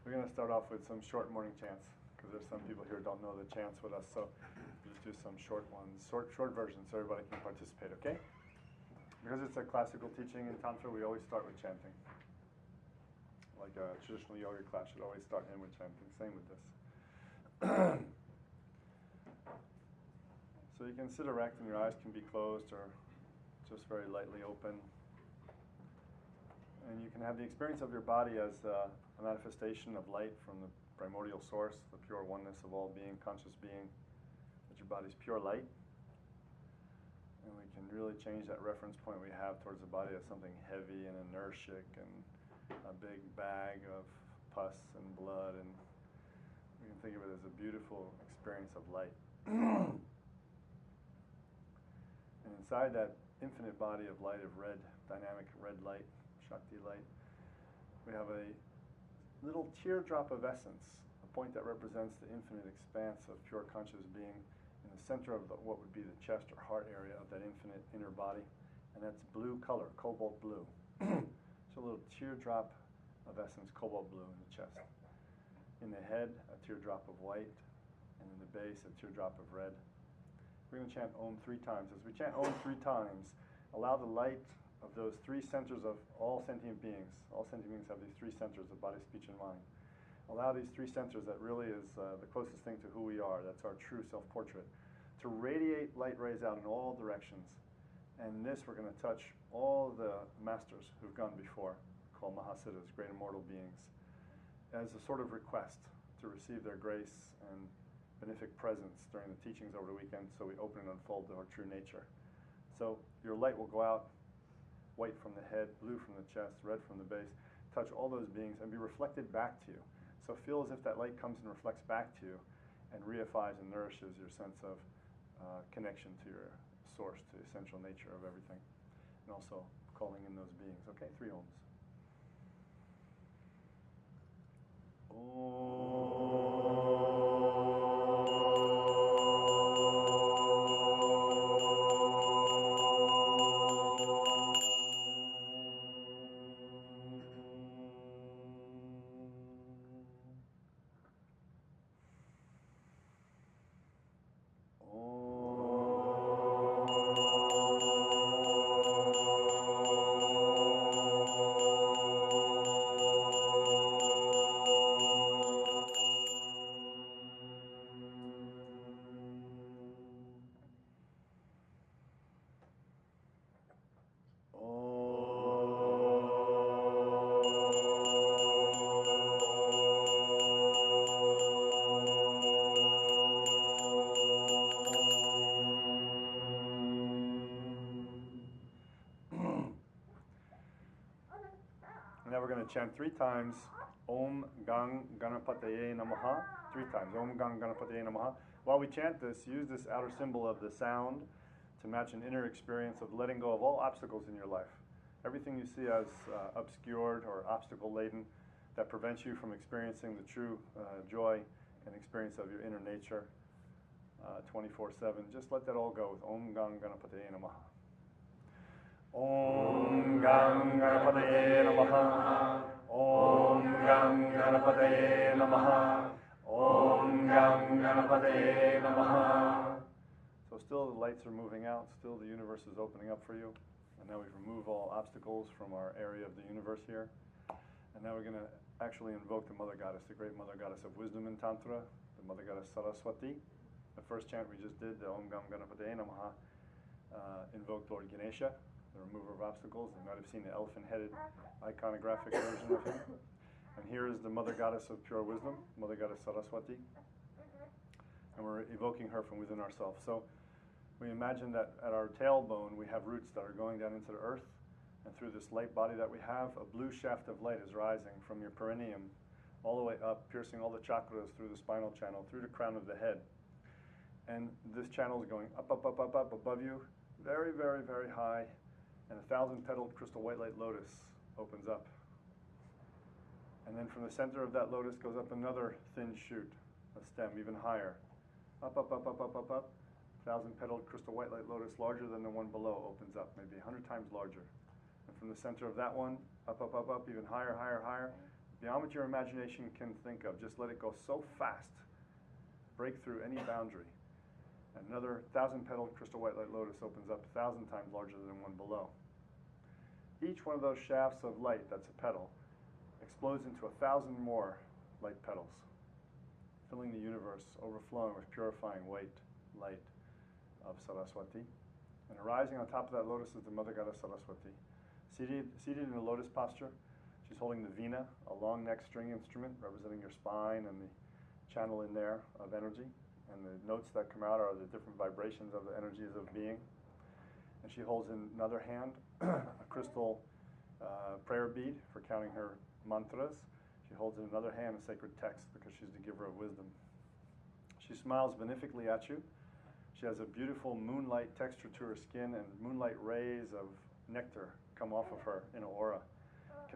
We're going to start off with some short morning chants, because there's some people here who don't know the chants with us, so we'll just do some short ones, short versions, so everybody can participate, okay? Because it's a classical teaching in Tantra, we always start with chanting. Like a traditional yoga class should always start in with chanting. Same with this. So you can sit erect and your eyes can be closed or just very lightly open. And you can have the experience of your body as a manifestation of light from the primordial source, the pure oneness of all being, conscious being, that your body's pure light. And we can really change that reference point we have towards the body as something heavy and inertic and a big bag of pus and blood, and we can think of it as a beautiful experience of light. And inside that infinite body of light, of red, dynamic red light, Shakti light, we have a little teardrop of essence, a point that represents the infinite expanse of pure conscious being in the center of what would be the chest or heart area of that infinite inner body, and that's blue color, cobalt blue. So a little teardrop of essence, cobalt blue in the chest. In the head, a teardrop of white, and in the base, a teardrop of red. We're going to chant Om 3 times. As we chant Om 3 times, allow the light of those 3 centers of all sentient beings. All sentient beings have these 3 centers of body, speech, and mind. Allow these 3 centers, that really is the closest thing to who we are. That's our true self-portrait. To radiate light rays out in all directions. And in this, we're going to touch all the masters who've gone before, called Mahasiddhas, great immortal beings, as a sort of request to receive their grace and benefic presence during the teachings over the weekend, so we open and unfold our true nature. So your light will go out, white from the head, blue from the chest, red from the base, touch all those beings and be reflected back to you. So feel as if that light comes and reflects back to you and reifies and nourishes your sense of connection to your source, to the essential nature of everything, and also calling in those beings. Okay, 3 Oms. Now we're going to chant 3 times Om Gang Ganapataye Namaha, 3 times Om Gang Ganapataye Namaha. While we chant this, use this outer symbol of the sound to match an inner experience of letting go of all obstacles in your life. Everything you see as obscured or obstacle-laden that prevents you from experiencing the true joy and experience of your inner nature 24/7. Just let that all go with Om Gang Ganapataye Namaha. Om Gang Ganapataye Namaha. Om Gang Ganapataye Namaha. Om Gang Ganapataye Namaha. So still the lights are moving out, still the universe is opening up for you. And now we've removed all obstacles from our area of the universe here. And now we're going to actually invoke the Mother Goddess, the great Mother Goddess of wisdom in Tantra, the Mother Goddess Saraswati. The first chant we just did, the Om Gam Ganapataye Namaha, invoked Lord Ganesha, the remover of obstacles. You might have seen the elephant-headed iconographic version of him. And here is the Mother Goddess of pure wisdom, Mother Goddess Saraswati. And we're evoking her from within ourselves. So we imagine that at our tailbone we have roots that are going down into the earth, and through this light body that we have, a blue shaft of light is rising from your perineum all the way up, piercing all the chakras through the spinal channel, through the crown of the head. And this channel is going up, up, up, up, up above you, very, very, very high, and 1,000-petaled crystal white light lotus opens up. And then from the center of that lotus goes up another thin shoot, a stem even higher. Up, up, up, up, up, up, up. 1,000-petaled crystal white light lotus, larger than the one below, opens up, maybe 100 times larger. And from the center of that one, up, up, up, up, even higher, higher, higher. beyond what your imagination can think of. Just let it go so fast, break through any boundary. And another 1,000-petaled crystal white light lotus opens up 1,000 times larger than one below. Each one of those shafts of light, that's a petal, explodes into 1,000 more light petals, filling the universe, overflowing with purifying white light of Saraswati. And arising on top of that lotus is the Mother Goddess Saraswati. Seated in a lotus posture, she's holding the veena, a long neck string instrument representing your spine and the channel in there of energy. And the notes that come out are the different vibrations of the energies of being. And she holds in another hand a crystal prayer bead for counting her mantras. She holds in another hand a sacred text because she's the giver of wisdom. She smiles beneficently at you. She has a beautiful moonlight texture to her skin, and moonlight rays of nectar come off of her in an aura.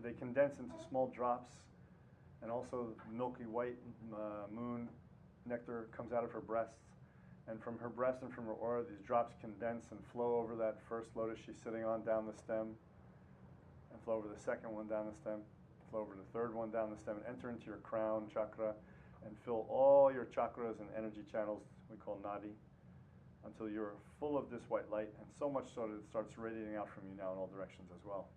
They condense into small drops, and also milky white moon nectar comes out of her breasts. And from her breast and from her aura, these drops condense and flow over that first lotus she's sitting on down the stem, and flow over the second one down the stem, flow over the third one down the stem, and enter into your crown chakra, and fill all your chakras and energy channels, we call nadi, until you're full of this white light, and so much so that it starts radiating out from you now in all directions as well.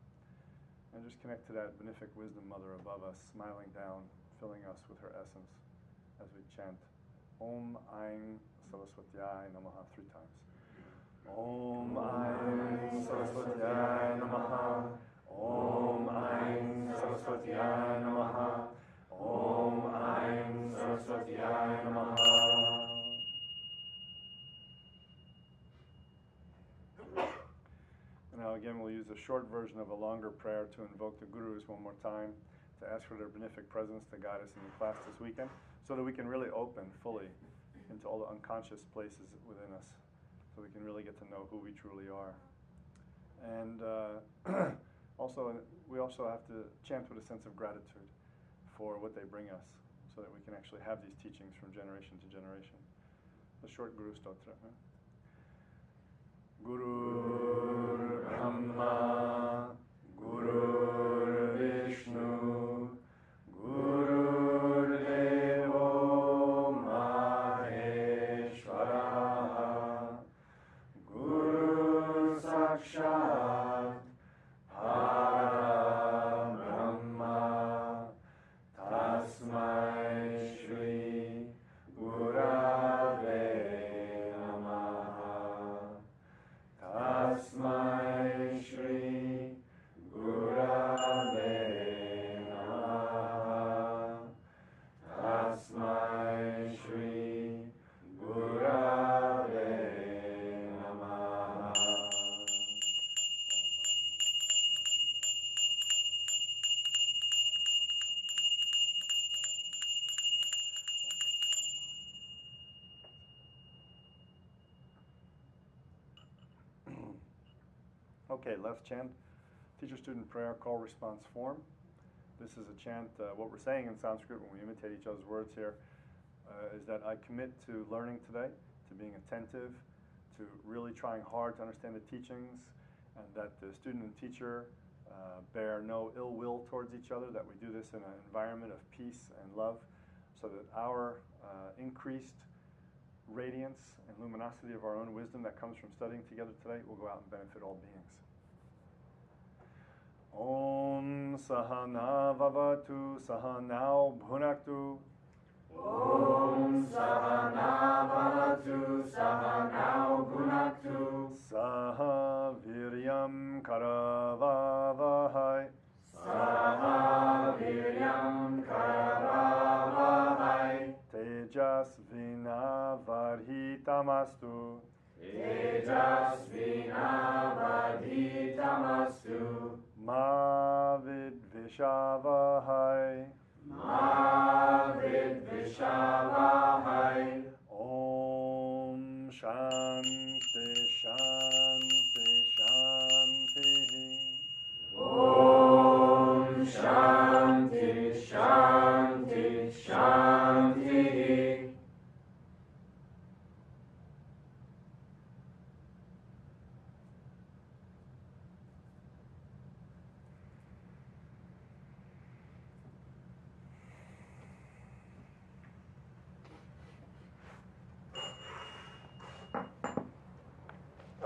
And just connect to that benefic wisdom mother above us, smiling down, filling us with her essence as we chant Om Aing Saraswatyai Namaha 3 times. Om Aing Saraswatyai Namaha. Om Aing Saraswatyai Namaha. Om Aing Saraswatyai Namaha. Now again, we'll use a short version of a longer prayer to invoke the Gurus one more time, to ask for their benefic presence to guide us in the class this weekend, so that we can really open fully into all the unconscious places within us, so we can really get to know who we truly are. And we also have to chant with a sense of gratitude for what they bring us, so that we can actually have these teachings from generation to generation. A short Guru Stotra. Huh? Guru Brahma, Guru Vishnu, Guru Devo Maheshwara, Guru Sakshat Parabrahma, Tasmai Shri Gurave Tasmai Shri Gurave Namaha. Tasmai Shri Gurave Namaha. Okay, let's chant Teacher-Student Prayer, Call Response Form. This is a chant, what we're saying in Sanskrit when we imitate each other's words here, is that I commit to learning today, to being attentive, to really trying hard to understand the teachings, and that the student and teacher bear no ill will towards each other, that we do this in an environment of peace and love, so that our increased radiance and luminosity of our own wisdom that comes from studying together today will go out and benefit all beings. Om Sahana Vavatu Sahanao Bhunaktu. Om Sahana Vavatu Sahanao Bhunaktu. Saha Viryam Karavavahai. Saha Viryam Karavavahai. Tejasvina Varhitamastu. Tejasvina Varhitamastu. Ma Vidvishavahai. Ma Vidvishavahai. Om Shanti Shanti Shanti. Om Shanti Shanti Shanti.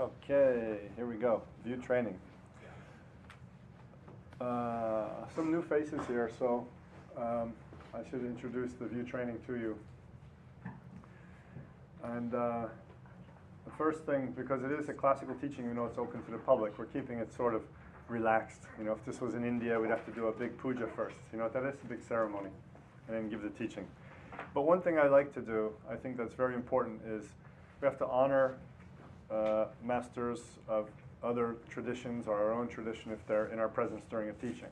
Okay, here we go. View training. Some new faces here, so I should introduce the view training to you. And the first thing, because it is a classical teaching, you know, it's open to the public, we're keeping it sort of relaxed. You know, if this was in India, we'd have to do a big puja first. You know what that is? A big ceremony, and then give the teaching. But one thing I like to do, I think that's very important, is we have to honor masters of other traditions or our own tradition if they're in our presence during a teaching.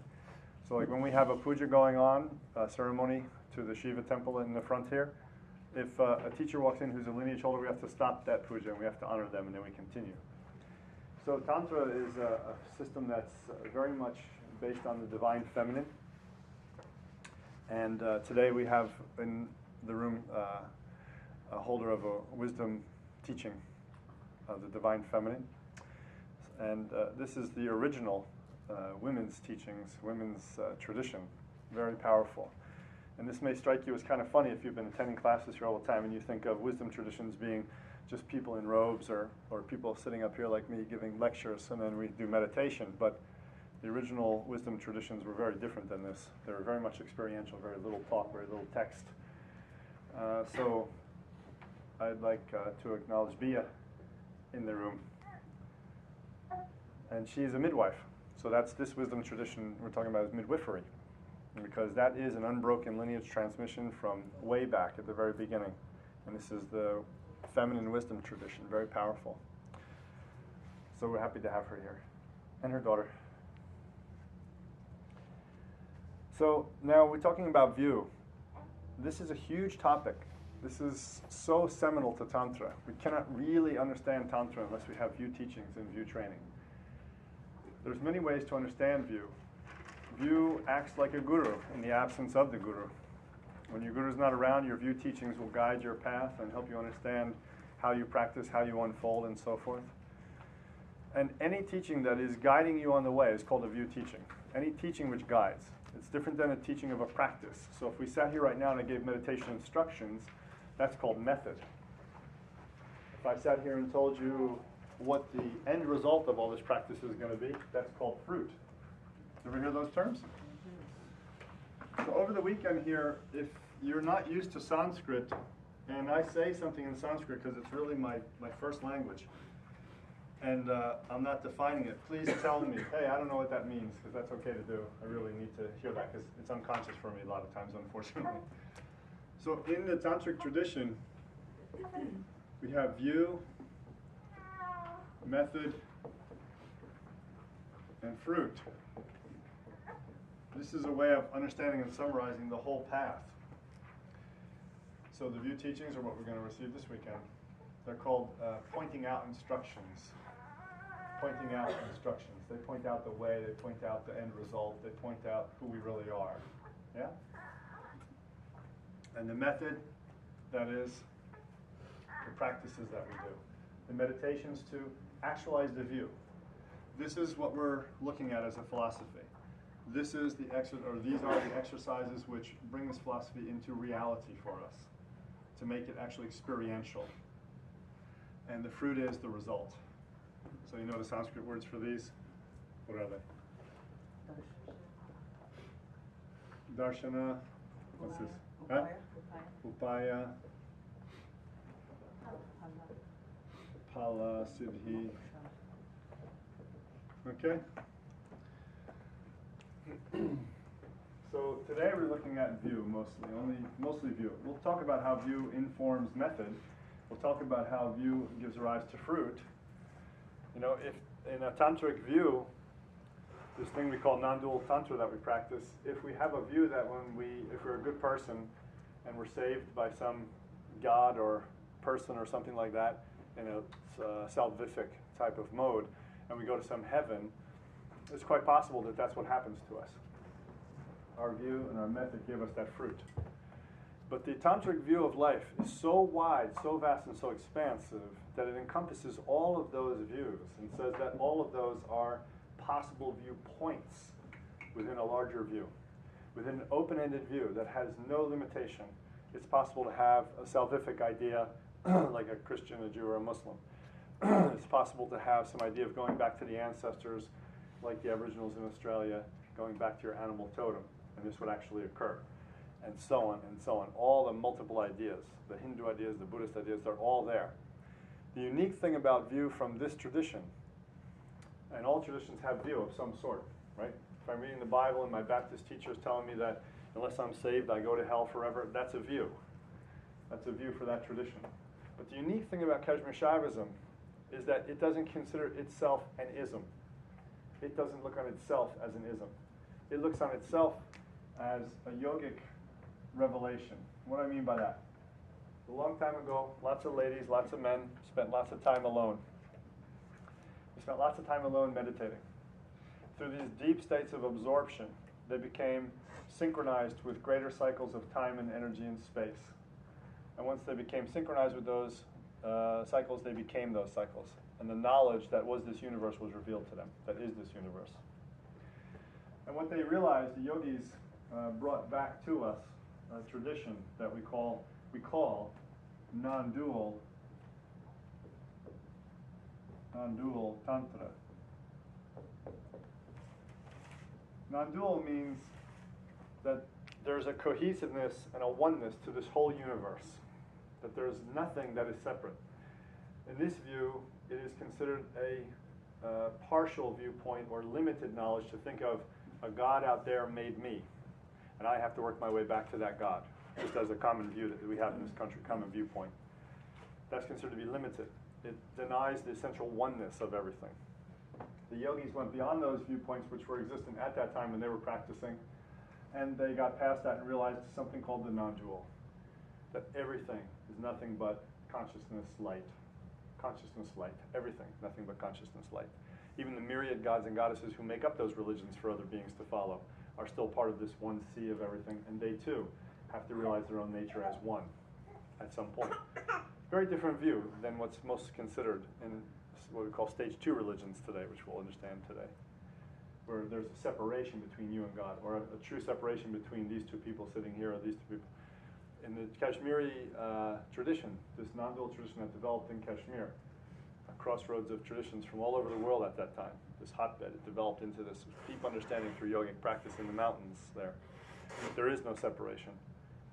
So like when we have a puja going on, a ceremony to the Shiva temple in the front here, if a teacher walks in who's a lineage holder, we have to stop that puja and we have to honor them and then we continue. So Tantra is a system that's very much based on the divine feminine. And today we have in the room a holder of a wisdom teaching of the divine feminine. And this is the original women's teachings, women's tradition, very powerful. And this may strike you as kind of funny if you've been attending classes here all the time and you think of wisdom traditions being just people in robes or people sitting up here like me giving lectures and then we do meditation. But the original wisdom traditions were very different than this. They were very much experiential, very little talk, very little text. So I'd like to acknowledge Bia in the room. And she's a midwife. So that's this wisdom tradition we're talking about is midwifery. Because that is an unbroken lineage transmission from way back at the very beginning. And this is the feminine wisdom tradition, very powerful. So we're happy to have her here. And her daughter. So now we're talking about view. This is a huge topic. This is so seminal to Tantra. We cannot really understand Tantra unless we have view teachings and view training. There's many ways to understand view. View acts like a guru in the absence of the guru. When your guru is not around, your view teachings will guide your path and help you understand how you practice, how you unfold, and so forth. And any teaching that is guiding you on the way is called a view teaching. Any teaching which guides. It's different than a teaching of a practice. So if we sat here right now and I gave meditation instructions, that's called method. If I sat here and told you what the end result of all this practice is going to be, that's called fruit. Ever hear those terms? So over the weekend here, if you're not used to Sanskrit, and I say something in Sanskrit because it's really my first language, and I'm not defining it, please tell me, hey, I don't know what that means, because that's okay to do. I really need to hear that, because it's unconscious for me a lot of times, unfortunately. So in the Tantric tradition, we have view, method, and fruit. This is a way of understanding and summarizing the whole path. So the view teachings are what we're going to receive this weekend. They're called pointing out instructions. Pointing out instructions. They point out the way, they point out the end result, they point out who we really are. Yeah? And the method, that is the practices that we do. The meditations to actualize the view. This is what we're looking at as a philosophy. This is these are the exercises which bring this philosophy into reality for us, to make it actually experiential. And the fruit is the result. So you know the Sanskrit words for these? What are they? Darshana. What's this? Huh? Upaya. Phala, Siddhi. Okay? So today we're looking at view mostly view. We'll talk about how view informs method. We'll talk about how view gives rise to fruit. You know, if in a tantric view, this thing we call Nondual Tantra that we practice, if we have a view that if we're a good person and we're saved by some god or person or something like that in a salvific type of mode, and we go to some heaven, it's quite possible that that's what happens to us. Our view and our method give us that fruit. But the tantric view of life is so wide, so vast, and so expansive that it encompasses all of those views and says that all of those are possible viewpoints within a larger view. Within an open-ended view that has no limitation, it's possible to have a salvific idea like a Christian, a Jew, or a Muslim. it's possible to have some idea of going back to the ancestors, like the Aboriginals in Australia, going back to your animal totem, and this would actually occur, and so on and so on. All the multiple ideas, the Hindu ideas, the Buddhist ideas, they're all there. The unique thing about view from this tradition, and all traditions have view of some sort, right? If I'm reading the Bible and my Baptist teacher is telling me that unless I'm saved, I go to hell forever, that's a view. That's a view for that tradition. But the unique thing about Kashmir Shaivism is that it doesn't consider itself an ism. It doesn't look on itself as an ism. It looks on itself as a yogic revelation. What do I mean by that? A long time ago, lots of ladies, lots of men spent lots of time alone. They spent lots of time alone meditating. Through these deep states of absorption, they became synchronized with greater cycles of time and energy and space. And once they became synchronized with those cycles, they became those cycles. And the knowledge that was this universe was revealed to them, that is this universe. And what they realized, the yogis brought back to us a tradition that we call Nondual Tantra. Nondual means that there's a cohesiveness and a oneness to this whole universe, that there's nothing that is separate. In this view, it is considered a partial viewpoint or limited knowledge to think of a God out there made me, and I have to work my way back to that God, just as a common view that we have in this country, common viewpoint. That's considered to be limited. It denies the essential oneness of everything. The yogis went beyond those viewpoints which were existent at that time when they were practicing, and they got past that and realized something called the Nondual, that everything is nothing but consciousness light. Consciousness light. Everything, nothing but consciousness light. Even the myriad gods and goddesses who make up those religions for other beings to follow are still part of this one sea of everything, and they too have to realize their own nature as one at some point. Very different view than what's most considered in what we call stage 2 religions today, which we'll understand today, where there's a separation between you and God, or a true separation between these two people sitting here or these two people. In the Kashmiri tradition, this Nondual tradition that developed in Kashmir, a crossroads of traditions from all over the world at that time, this hotbed, it developed into this deep understanding through yogic practice in the mountains there. There is no separation.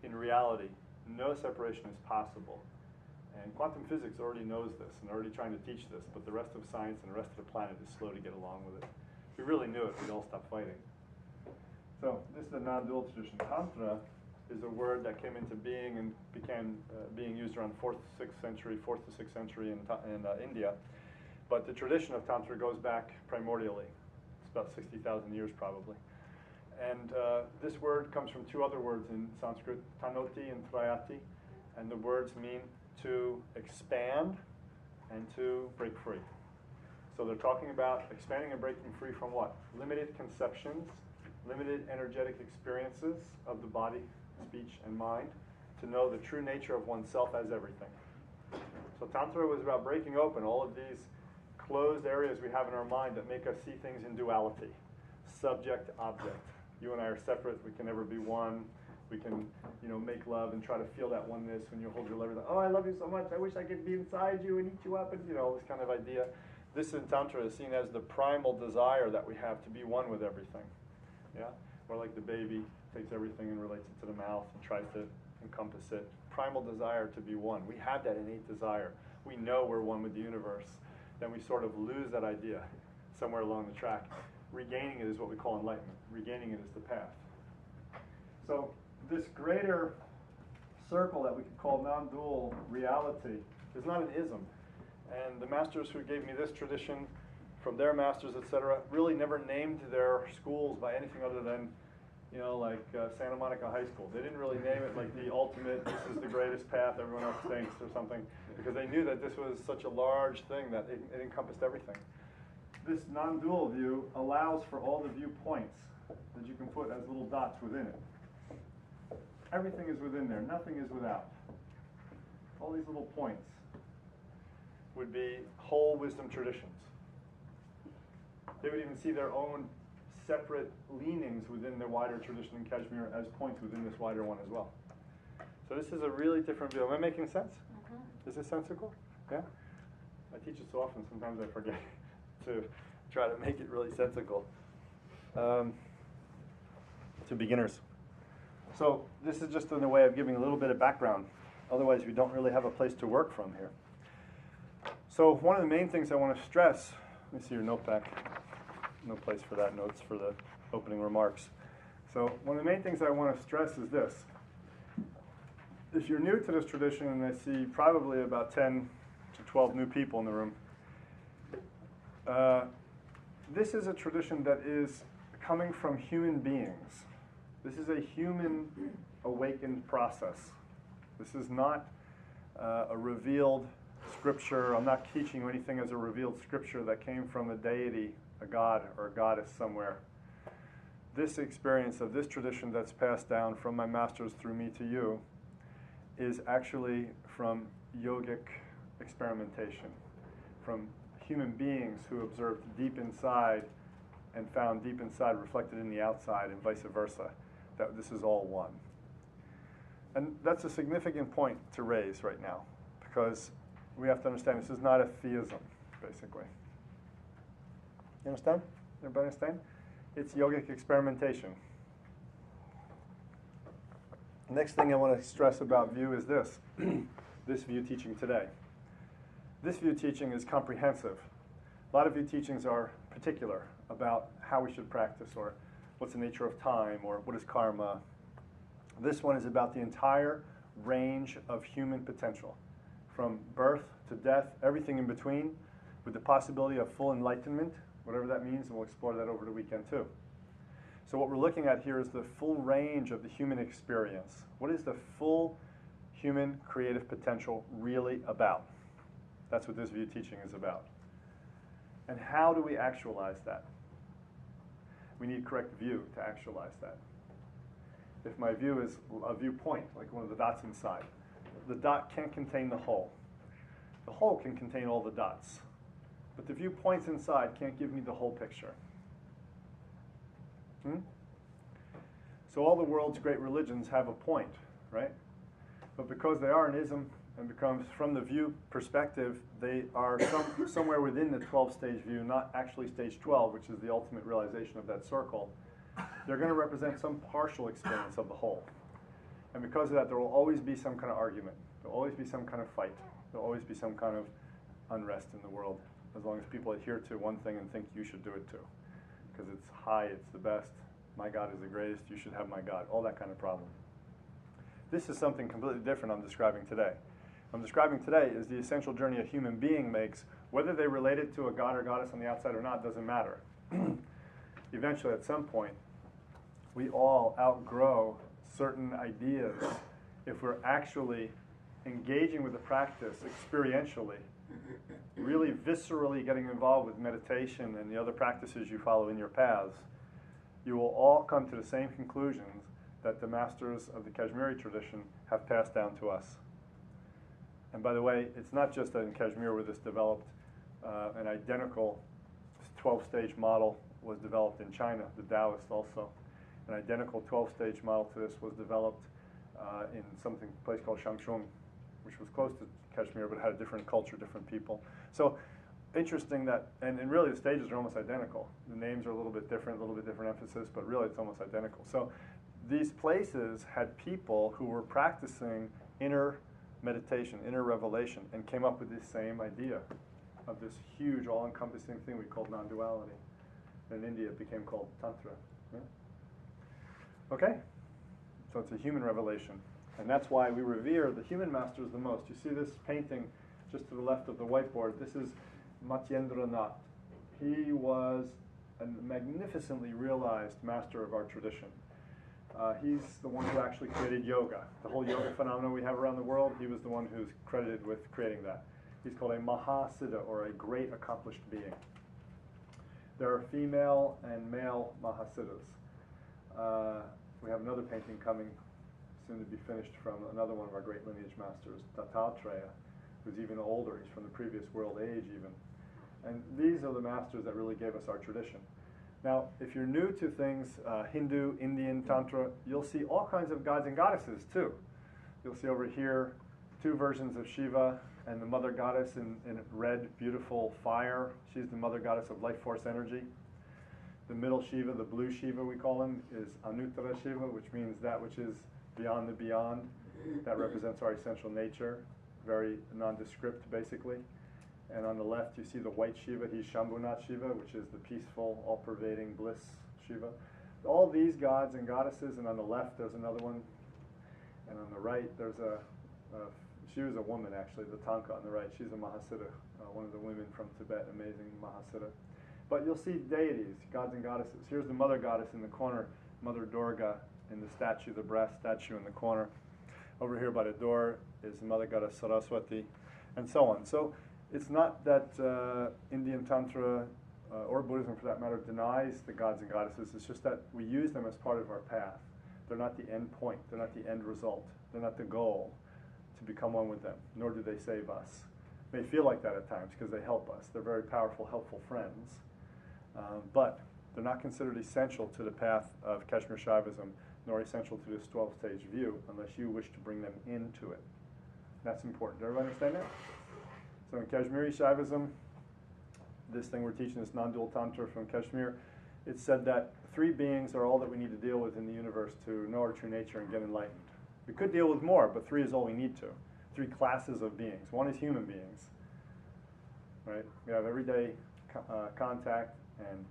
In reality, no separation is possible. And quantum physics already knows this and already trying to teach this, but the rest of science and the rest of the planet is slow to get along with it. If we really knew it, we'd all stop fighting. So this is the non-dual tradition. Tantra is a word that came into being and began being used around 4th to 6th century in India. But the tradition of Tantra goes back primordially. It's about 60,000 years probably. And this word comes from two other words in Sanskrit, tanoti and trayati, and the words mean to expand and to break free. So they're talking about expanding and breaking free from what? Limited conceptions, limited energetic experiences of the body, speech, and mind, to know the true nature of oneself as everything. So Tantra was about breaking open all of these closed areas we have in our mind that make us see things in duality, subject, object. You and I are separate, we can never be one. We can, make love and try to feel that oneness when you hold your lover. Oh, I love you so much. I wish I could be inside you and eat you up, and this kind of idea. This in Tantra is seen as the primal desire that we have to be one with everything. Yeah, or like the baby takes everything and relates it to the mouth and tries to encompass it. Primal desire to be one. We have that innate desire. We know we're one with the universe. Then we sort of lose that idea somewhere along the track. Regaining it is what we call enlightenment. Regaining it is the path. So this greater circle that we could call non-dual reality is not an ism. And the masters who gave me this tradition from their masters, etc., really never named their schools by anything other than, Santa Monica High School. They didn't really name it like the ultimate, this is the greatest path, everyone else stinks or something, because they knew that this was such a large thing that it encompassed everything. This non-dual view allows for all the viewpoints that you can put as little dots within it. Everything is within there. Nothing is without. All these little points would be whole wisdom traditions. They would even see their own separate leanings within the wider tradition in Kashmir as points within this wider one as well. So this is a really different view. Am I making sense? Mm-hmm. Is this sensical? Yeah? I teach it so often, sometimes I forget to try to make it really sensical to beginners. So this is just in a way of giving a little bit of background. Otherwise, we don't really have a place to work from here. So one of the main things I want to stress, let me see your note pack. No place for that, notes for the opening remarks. So one of the main things I want to stress is this. If you're new to this tradition, and I see probably about 10 to 12 new people in the room, this is a tradition that is coming from human beings. This is a human awakened process. This is not a revealed scripture. I'm not teaching you anything as a revealed scripture that came from a deity, a god or a goddess somewhere. This experience of this tradition that's passed down from my masters through me to you is actually from yogic experimentation, from human beings who observed deep inside and found deep inside reflected in the outside and vice versa, that this is all one. And that's a significant point to raise right now, because we have to understand this is not a theism, basically. You understand? Everybody understand? It's yogic experimentation. Next thing I want to stress about view is this, this view teaching today. This view teaching is comprehensive. A lot of view teachings are particular about how we should practice, or what's the nature of time, or what is karma. This one is about the entire range of human potential, from birth to death, everything in between, with the possibility of full enlightenment, whatever that means, and we'll explore that over the weekend too. So what we're looking at here is the full range of the human experience. What is the full human creative potential really about? That's what this view teaching is about. And how do we actualize that? We need correct view to actualize that. If my view is a viewpoint, like one of the dots inside, the dot can't contain the whole. The whole can contain all the dots. But the viewpoints inside can't give me the whole picture. So all the world's great religions have a point, right? But because they are an ism and becomes from the view perspective, they are somewhere within the 12-stage view, not actually stage 12, which is the ultimate realization of that circle. They're going to represent some partial experience of the whole. And because of that, there will always be some kind of argument. There will always be some kind of fight. There will always be some kind of unrest in the world, as long as people adhere to one thing and think you should do it too. Because it's high, it's the best, my God is the greatest, you should have my God, all that kind of problem. This is something completely different I'm describing today. What I'm describing today is the essential journey a human being makes, whether they relate it to a god or goddess on the outside or not, doesn't matter. Eventually, at some point, we all outgrow certain ideas if we're actually engaging with the practice experientially, really viscerally getting involved with meditation and the other practices you follow in your paths. You will all come to the same conclusions that the masters of the Kashmiri tradition have passed down to us. And by the way, it's not just that in Kashmir where this developed, an identical 12-stage model was developed in China, the Taoists also. An identical 12-stage model to this was developed in a place called Shangchung, which was close to Kashmir, but had a different culture, different people. So interesting that, and really the stages are almost identical. The names are a little bit different emphasis, but really it's almost identical. So these places had people who were practicing inner meditation, inner revelation, and came up with this same idea of this huge, all-encompassing thing we called non-duality. In India it became called Tantra. Yeah? Okay? So it's a human revelation. And that's why we revere the human masters the most. You see this painting just to the left of the whiteboard. This is Matyendra Nath. He was a magnificently realized master of our tradition. He's the one who actually created yoga. The whole yoga phenomenon we have around the world, he was the one who's credited with creating that. He's called a Mahasiddha, or a great accomplished being. There are female and male Mahasiddhas. We have another painting coming soon to be finished from another one of our great lineage masters, Dattatreya, who's even older. He's from the previous world age even. And these are the masters that really gave us our tradition. Now, if you're new to things, Hindu, Indian, Tantra, you'll see all kinds of gods and goddesses too. You'll see over here 2 versions of Shiva, And the mother goddess in red, beautiful fire, she's the mother goddess of life force energy. The middle Shiva, the blue Shiva we call him, is Anuttara Shiva, which means that which is beyond the beyond. That represents our essential nature, very nondescript basically. And on the left you see the white Shiva, he's Shambhunath Shiva, which is the peaceful, all-pervading bliss Shiva. All these gods and goddesses, and on the left there's another one, and on the right there's she was a woman actually, the Tanka on the right, she's a Mahasiddha, one of the women from Tibet, amazing Mahasiddha. But you'll see deities, gods and goddesses. Here's the mother goddess in the corner, Mother Durga, in the statue, the brass statue in the corner. Over here by the door is the mother goddess Saraswati, and so on. So it's not that Indian Tantra, or Buddhism for that matter, denies the gods and goddesses. It's just that we use them as part of our path. They're not the end point. They're not the end result. They're not the goal to become one with them, nor do they save us. They feel like that at times because they help us. They're very powerful, helpful friends. But they're not considered essential to the path of Kashmir Shaivism, nor essential to this 12-stage view, unless you wish to bring them into it. That's important. Do everybody understand that? So in Kashmiri Shaivism, this thing we're teaching, this non-dual Tantra from Kashmir, it's said that 3 beings are all that we need to deal with in the universe to know our true nature and get enlightened. We could deal with more, but 3 is all we need to. 3 classes of beings. One is human beings, right? We have everyday contact and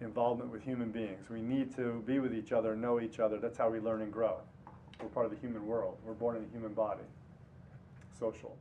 involvement with human beings. We need to be with each other, know each other. That's how we learn and grow. We're part of the human world. We're born in a human body. Social.